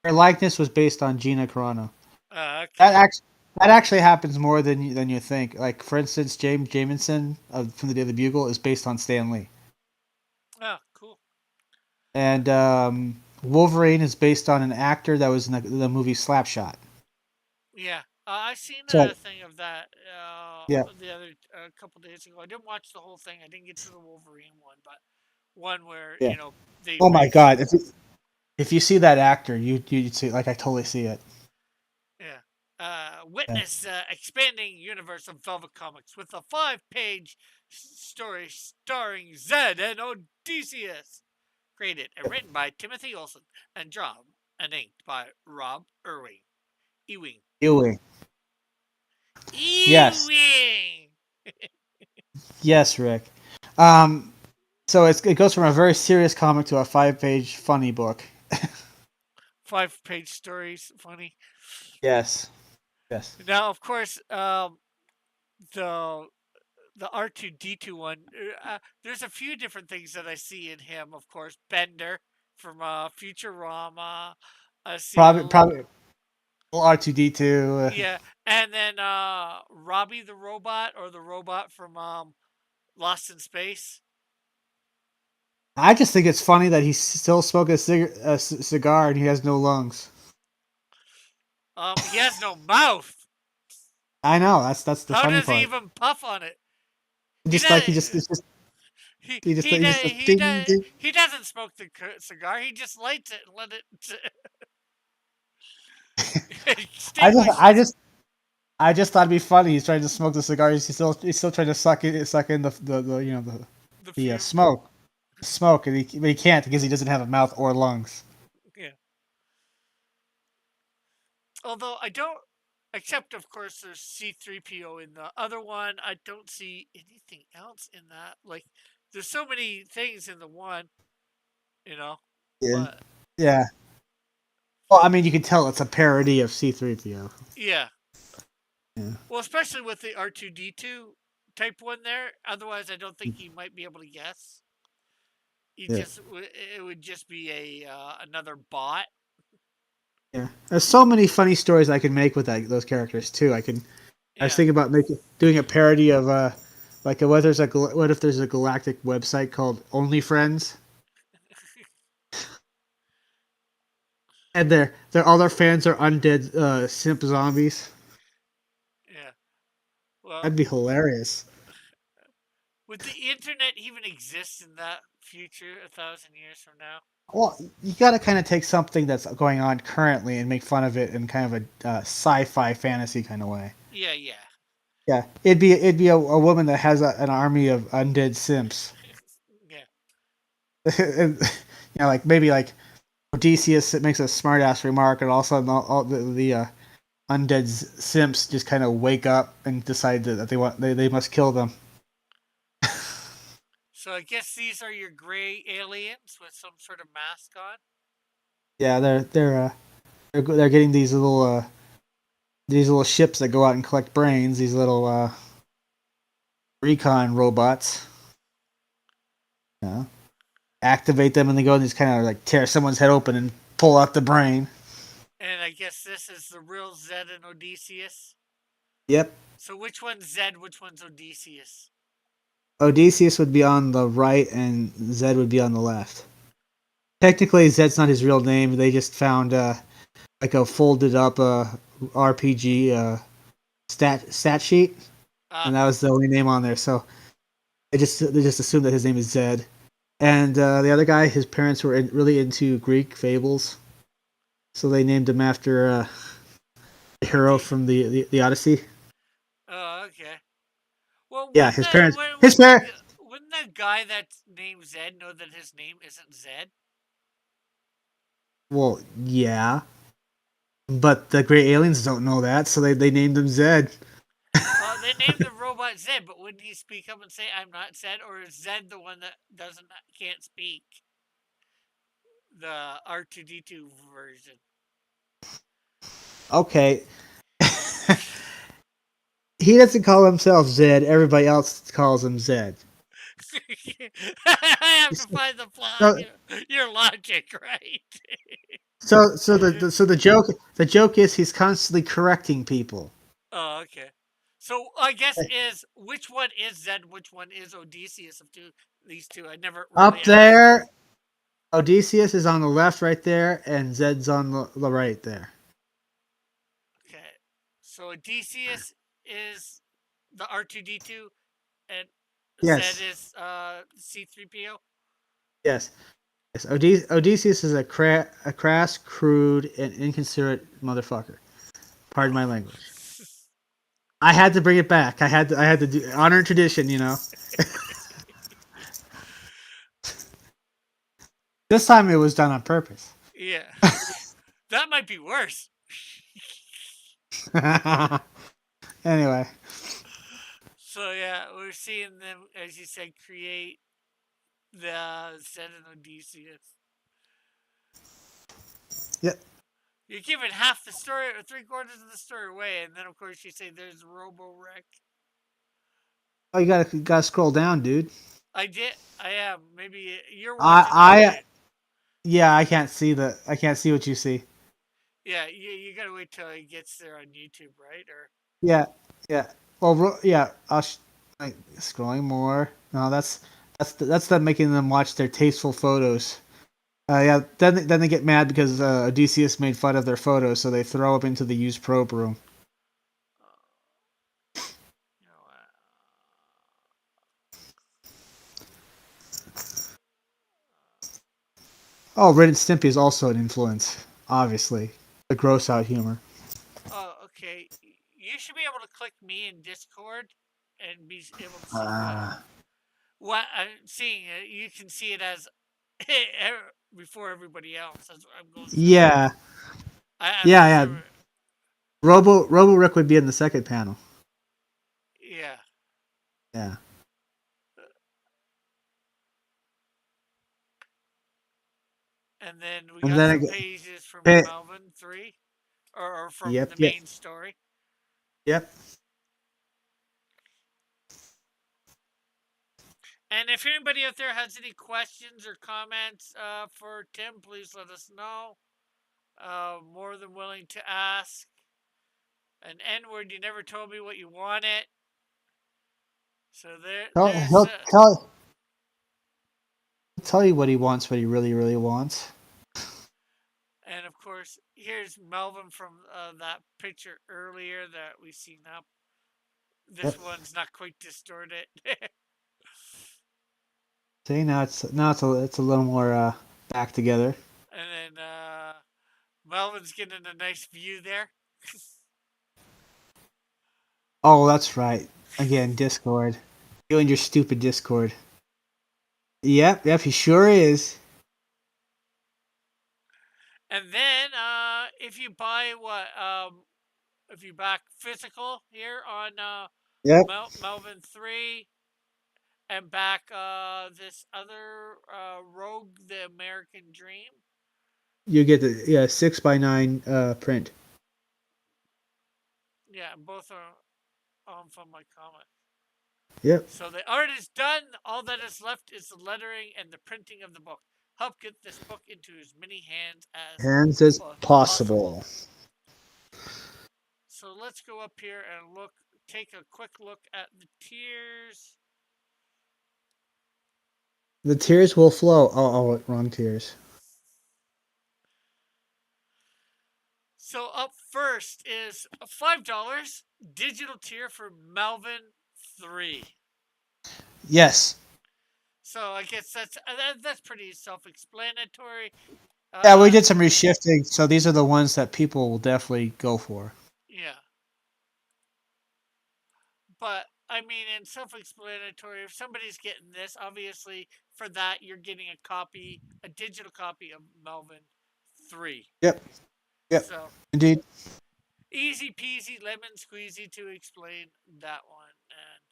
her likeness was based on Gina Carano. That okay. actually that actually happens more than you think. Like for instance, James Jameson from the Daily Bugle is based on Stan Lee, Oh, cool. and Wolverine is based on an actor that was in the movie Slapshot. Yeah, I seen a So thing of that yeah, the other a couple days ago. I didn't watch the whole thing. I didn't get to the Wolverine one, but one where yeah. they Oh my race. God! If you see that actor, you'd see like I totally see it. Yeah. Yeah. Witness the expanding universe of Velvet Comics with a 5-page story starring Zed and Odysseus. Created and written by Timothy Olsen and drawn and inked by Rob Irving. Ewing. Ewing. Yes, Ewing! yes, Rick. Um, so it goes from a very serious comic to a 5-page funny book. 5-page stories. Funny. Yes, yes. Now, of course, the the R2D2 one. There's a few different things that I see in him. Of course, Bender from Futurama. I see a Probably R2D2. yeah, and then Robbie the robot or the robot from Lost in Space. I just think it's funny that he's still smoking a cigar and he has no lungs. He has no mouth. I know that's the How funny does he part. even puff on it? He Just like does. he just like, ding ding. he doesn't smoke the cigar. He just lights it and let it. I just, I Extinguishes. just, I just thought it'd be funny. He's trying to smoke the cigar. He's still trying to suck in the The the fumes. smoke, but he can't because he doesn't have a mouth or lungs. Yeah. Although I don't, except of course there's C3PO in the other one. I don't see anything else in that. Like, there's so many things in the one, you know. Yeah, But yeah. Well, I mean, you can tell it's a parody of C-3PO. yeah. Yeah, Well, especially with the R2D2 type one there. Otherwise, I don't think you might be able to guess. You yeah, just it would just be a another bot. yeah. There's so many funny stories I can make with those characters too. I was Yeah. thinking about doing a parody of like what if there's a galactic website called Only Friends, and they're all their fans are undead simp zombies. Yeah. Well, That'd be hilarious. would the internet even exist in that future 1,000 years from now? Well, you got to kind of take something that's going on currently and make fun of it in kind of a sci-fi fantasy kind of way. Yeah, yeah. Yeah, it'd be a woman that has an army of undead simps, Yeah. and, like maybe like Odysseus makes a smartass remark, and all of a sudden all the undead simps just kind of wake up and decide that they must kill them. So I guess these are your gray aliens with some sort of mask on. Yeah, they're getting these little ships that go out and collect brains. These little recon robots. Yeah. Activate them and they go and just kind of like tear someone's head open and pull out the brain. And I guess this is the real Zed and Odysseus. Yep. So which one's Zed? Which one's Odysseus? Odysseus would be on the right and Zed would be on the left. Technically, Zed's not his real name. They just found like a folded up RPG stat sheet, and Ah, that was the only name on there. So they just assumed that his name is Zed. And the other guy, his parents were really into Greek fables, so they named him after a hero Ode- from the Odyssey. oh, okay. Well, Yeah, wouldn't his the parents. His parents. wouldn't the guy that's named Zed know that his name isn't Zed? Well, yeah, but the Great Aliens don't know that, so they named him Zed. Well, they named the robot Zed, but wouldn't he speak up and say, "I'm not Zed," or is Zed the one that doesn't can't speak? The R2D2 version. Okay, he doesn't call himself Zed. Everybody else calls him Zed. I have to find the flaw in So, your logic, right? so the joke is he's constantly correcting people. Oh, okay. So I guess is which one is Zed, which one is Odysseus of these two? I never really Up asked. there, Odysseus is on the left right there, and Zed's on the right there. Okay. So Odysseus is the R2D2 and Zed Yes, is C3PO. yes, yes. Odysseus is a crass, crude, and inconsiderate motherfucker. Pardon my Oh. language. I had to bring it back. I had to do honor and tradition. This time it was done on purpose. Yeah. That might be worse. Anyway, So yeah, we're seeing them, as you said, create the Zed and Odysseus. yep. You're giving half the story or three-quarters of the story away, and then of course you say there's Robo Wreck. Oh, you gotta scroll down, dude. I did. I am. Maybe you're I watching on I mute. yeah, I can't see what you see. Yeah, you gotta wait till it gets there on YouTube, right? Or Yeah, yeah. Well, yeah. Like, scrolling more. No, that's them making them watch their tasteful photos. Yeah. Then they get mad because Odysseus made fun of their photos, so they throw up into the used probe room. you know, Oh, Ren and Stimpy is also an influence, obviously. the gross out humor. Oh, okay. You should be able to click me in Discord and be able to see Ah, what I'm seeing. You can see it as before everybody else as I'm going through it. yeah, I'm yeah, not yeah. sure. Robo Rick would be in the second panel. Yeah. Yeah, And then we and got then some again, pages from hey, Melvin 3, or from yep, the yep, main story. yep. And if anybody out there has any questions or comments for Tim, please let us know. More than willing to ask. An N word, you never told me what you wanted. So there's, He'll tell you what he wants, what he really, really wants. and of course, here's Melvin from that picture earlier that we seen up. This Yep. one's not quite distorted. See, it's a little more back together. And then Melvin's getting a nice view there. Oh, that's right. Again, Discord. You and your stupid Discord. Yep, yep, he sure is. And then if you buy if you back physical here on Yep. Melvin 3 and back this other Rogue the American Dream. You get the 6x9 print. Yeah, both are from my comic. Yep. So the art is done. All that is left is the lettering and the printing of the book. Help get this book into as many hands as Hands as possible. possible. So let's go up here and take a quick look at the tiers. The tears will flow. Wrong tears. So up first is $5 digital tier for Melvin 3. Yes. So I guess that's pretty self-explanatory. Yeah, we Uh, did some reshifting, so these are the ones that people will definitely go for. yeah, but I mean, in self-explanatory, if somebody's getting this, obviously for that you're getting a digital copy of Melvin 3. Yep. Yep. So Indeed. easy peasy lemon squeezy to explain that one. And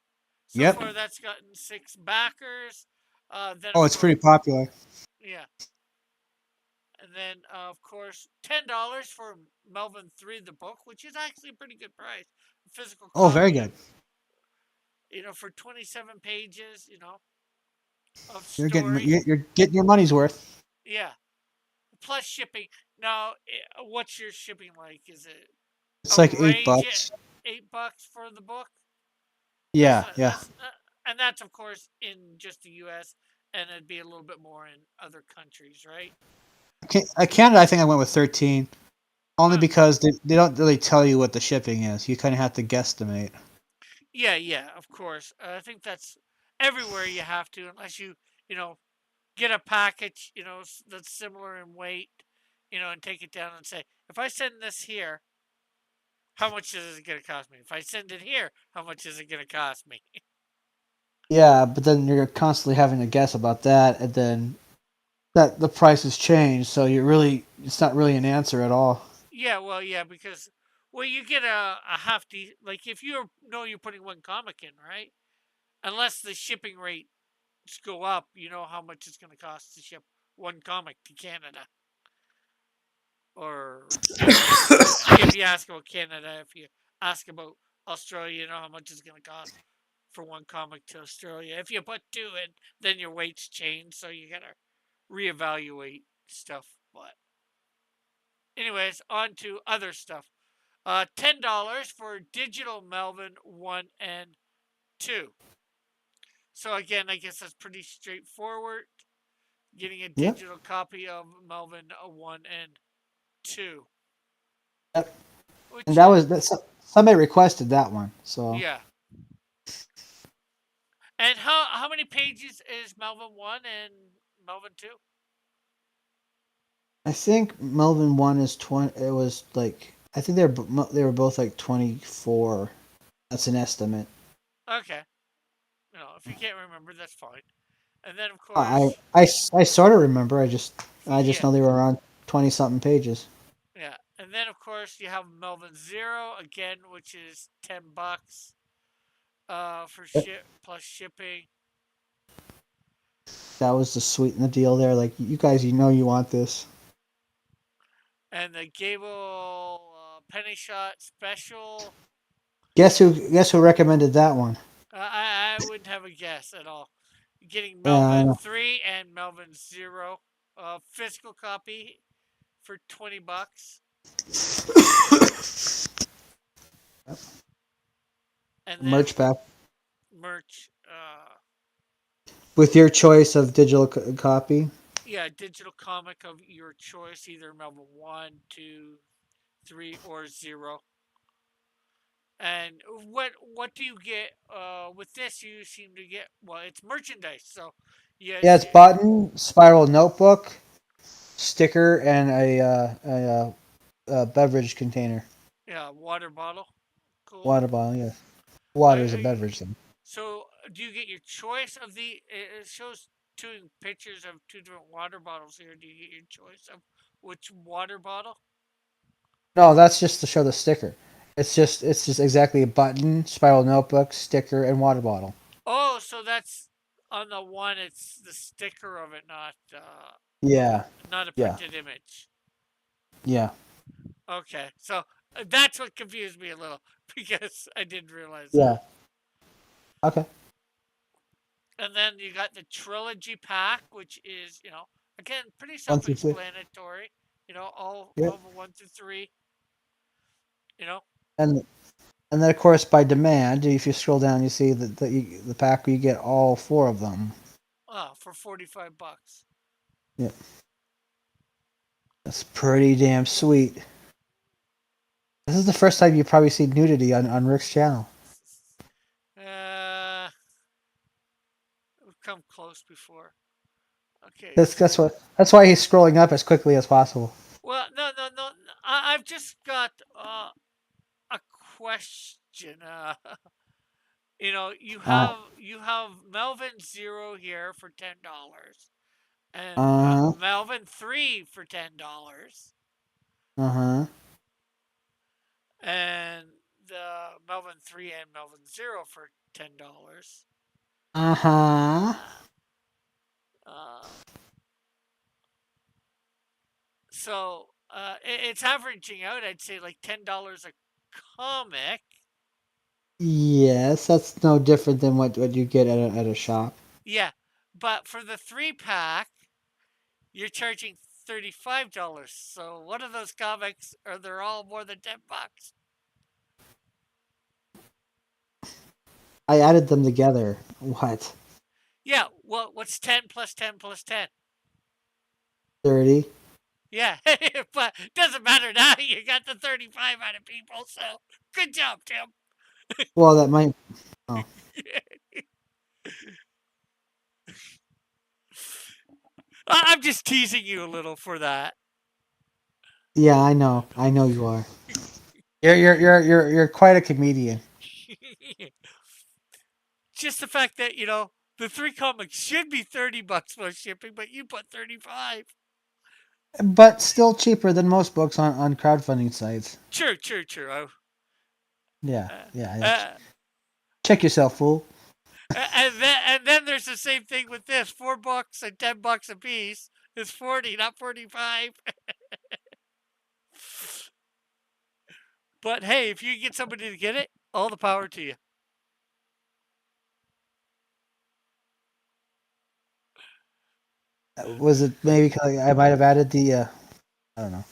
so Yep. far that's gotten 6 backers. Then Oh, of it's course, pretty popular. yeah. And then of course $10 for Melvin 3 the book, which is actually a pretty good price. A physical Oh, very copy of, good. for 27 pages, of You're getting story. you're getting your money's worth. Yeah. Plus shipping. Now, what's your shipping like? Is it It's like eight outrageous? bucks. $8 for the book? That's Yeah, not, yeah. and that's of course in just the U.S. and it'd be a little bit more in other countries, right? Canada, I think I went with 13, only Uh, because they don't really tell you what the shipping is. You kind of have to guesstimate. yeah, yeah, of course. I think that's everywhere you have to, unless you know, get a package, that's similar in weight, and take it down and say, if I send this here, how much is it going to cost me? If I send it here, how much is it going to cost me? Yeah, but then you're constantly having to guess about that, and then that the prices change, so it's not really an answer at all. Yeah, well, yeah, because you get a hefty, like if you know you're putting one comic in, right? Unless the shipping rates go up, you know how much it's going to cost to ship one comic to Canada, or if you ask about Canada, if you ask about Australia, you know how much it's going to cost for one comic to Australia. If you put two in, then your weights change, so you gotta reevaluate stuff. But anyways, on to other stuff. $10 for digital Melvin 1 and 2. So again, I guess that's pretty straightforward. Getting a Yep. digital copy of Melvin 1 and 2. Yep. And Which, that's somebody requested that one, so yeah. And how many pages is Melvin 1 and Melvin 2? I think Melvin one is 20. It was like I think they were both like 24. That's an estimate. Okay. If you can't remember, that's fine. And then, of I course, I, I sort of remember. I just yeah, know they were around 20 something pages. yeah. And then, of course, you have Melvin Zero again, which is $10 for Yep. ship plus shipping. That was the sweeten the deal there. Like you guys, you know you want this. And the Gable Penny Shot Special. Guess who recommended that one? I wouldn't have a guess at all. Getting Yeah, I Melvin know. 3 and Melvin 0. Physical copy for $20. And then Merch back merch. with your choice of digital copy. Yeah, digital comic of your choice, either Melvin 1, 2, 3, or 0. And what do you get with this? You seem to get, well, it's merchandise. So Yeah, yes, it's button, spiral notebook, sticker, and a beverage container. yeah, water bottle. Cool. Water bottle. Yeah, water is a I, beverage thing. so do you get your choice of the? It shows two pictures of two different water bottles here. Do you get your choice of which water bottle? No, that's just to show the sticker. It's just exactly a button, spiral notebook, sticker, and water bottle. Oh, so that's on the one. It's the sticker of it, Yeah, not a yeah, printed image. yeah, Okay, so that's what confused me a little because I didn't realize yeah. that. Okay. And then you got the trilogy pack, which is again pretty 1 through 6. self-explanatory. All Yeah, Melvin 1 through 3. You know, and and then of course by demand, if you scroll down, you see that the pack where you get all four of them. for $45. Yeah, that's pretty damn sweet. This is the first time you probably see nudity on Rick's channel. Uh, we've come close before. Okay, That's why he's scrolling up as quickly as possible. well, no, no, no. I've just got a question. Uh, You have Melvin Zero here for $10, and uh, Melvin 3 for $10, uh-huh, and the Melvin 3 and Melvin Zero for $10. uh-huh. Uh, so it's averaging out, I'd say, like $10 a comic. Yes, that's no different than what you get at a shop. Yeah, but for the 3 pack, you're charging $35. So one of those comics, are they're all more than $10? I added them together. What? Yeah. Well, what's 10 plus 10 plus 10? 30? Yeah, but it doesn't matter now. You got the 35 out of people. So good job, Tim. Well, that might. Oh, I'm just teasing you a little for that. yeah, I know. I know you are. You're quite a comedian. Just the fact that the 3 comics should be $30 plus shipping, but you put 35. But still cheaper than most books on crowdfunding sites. True, true, true. Yeah, Uh, yeah, yeah. uh, Check yourself, fool. and then there's the same thing with this. $4 and $10 a piece is 40, not 45. But hey, if you get somebody to get it, all the power to you. Was it maybe 'cause I might have added the I don't know.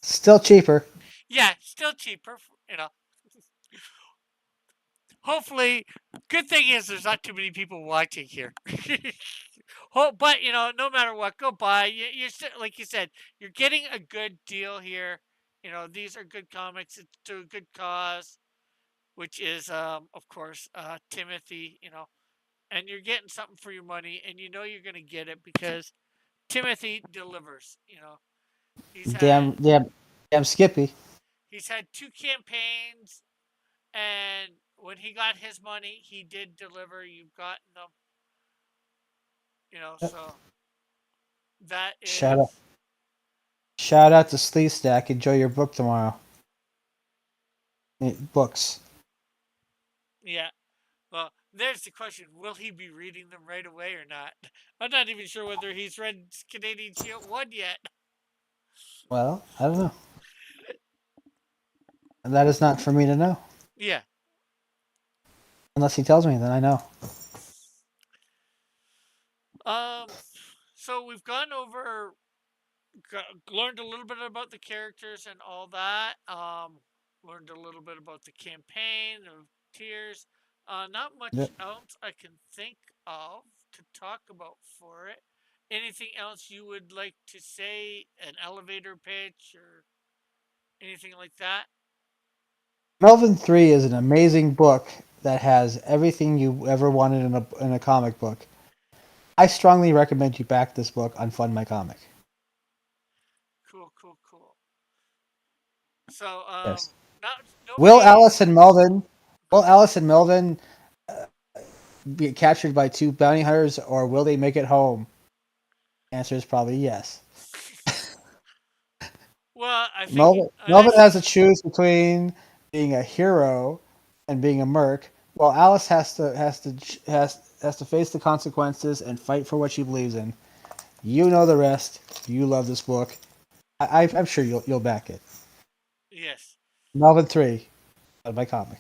Still cheaper. Yeah, still cheaper. Hopefully, good thing is there's not too many people watching here. But no matter what, go buy. You're still, like you said, you're getting a good deal here. These are good comics. It's to a good cause, which is, of course, Timothy. and you're getting something for your money, and you know you're going to get it because Timothy delivers. You know, he's had Damn, damn, damn Skippy. he's had two campaigns, and when he got his money, he did deliver. You've gotten them, you know. Yep. So that Shout out, is, shout out to Sleeve Stack. Enjoy your book tomorrow. Books. yeah. Well, there's the question: will he be reading them right away or not? I'm not even sure whether he's read Canadian Shield one yet. Well, I don't know. And that is not for me to know. Yeah. Unless he tells me, then I know. Um. So we've gone over, learned a little bit about the characters and all that. Learned a little bit about the campaign of Tears. Not much Yep. else I can think of to talk about for it. Anything else you would like to say? An elevator pitch or anything like that? Melvin 3 is an amazing book that has everything you ever wanted in a comic book. I strongly recommend you back this book on Fund My Comic. Cool, cool, cool. So, Yes. not Will nobody. Alice and Melvin Go will ahead. Alice and Melvin be captured by two bounty hunters or will they make it home? Answer is probably yes. Well, I think Melvin has to choose between being a hero and being a merc, while Alice has to face the consequences and fight for what she believes in. You know the rest. You love this book. I'm sure you'll back it. yes. Melvin 3 of my comic.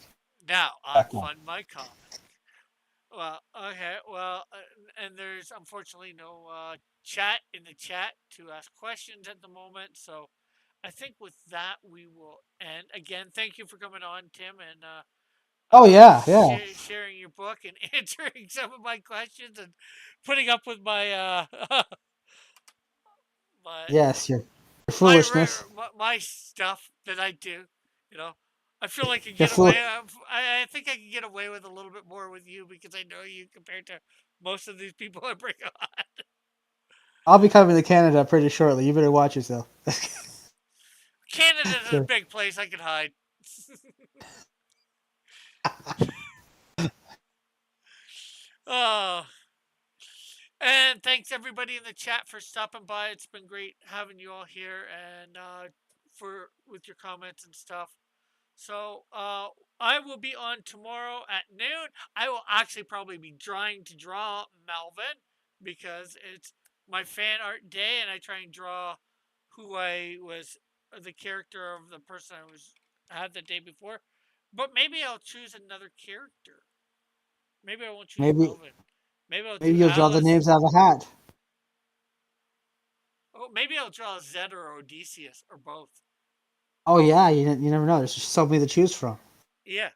Now on Back one. Fund My Comic. Well, okay. Well, and there's unfortunately no chat in the chat to ask questions at the moment. So I think with that we will end. Again, thank you for coming on, Tim, and Oh yeah, yeah. sharing your book and answering some of my questions and putting up with my my Yes, your foolishness. my stuff that I do. You know, I feel like I Your get away. fool. I think I can get away with a little bit more with you because I know you compared to most of these people I bring on. I'll be coming to Canada pretty shortly. You better watch yourself. Canada's a So, big place I can hide. Oh, and thanks everybody in the chat for stopping by. It's been great having you all here and for with your comments and stuff. So I will be on tomorrow at noon. I will actually probably be trying to draw Melvin because it's my fan art day, and I try and draw who I was, the character of the person I was had the day before. But maybe I'll choose another character. Maybe I won't choose maybe Melvin. Maybe I'll do maybe you'll draw the Alice. names out of a hat. Oh, maybe I'll draw Zed or Odysseus or both. Oh yeah, you never know. There's just so many to choose from. Yeah,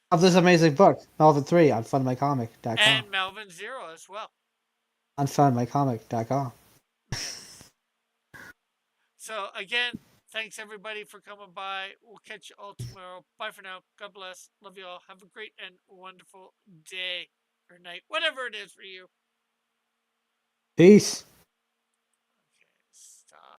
Of this so amazing book, Melvin 3 on fundmycomic.com. and Melvin Zero as well. On fundmycomic.com. Yes. So again, thanks everybody for coming by. We'll catch you all tomorrow. Bye for now. God bless. Love you all. Have a great and wonderful day or night, whatever it is for you. Peace.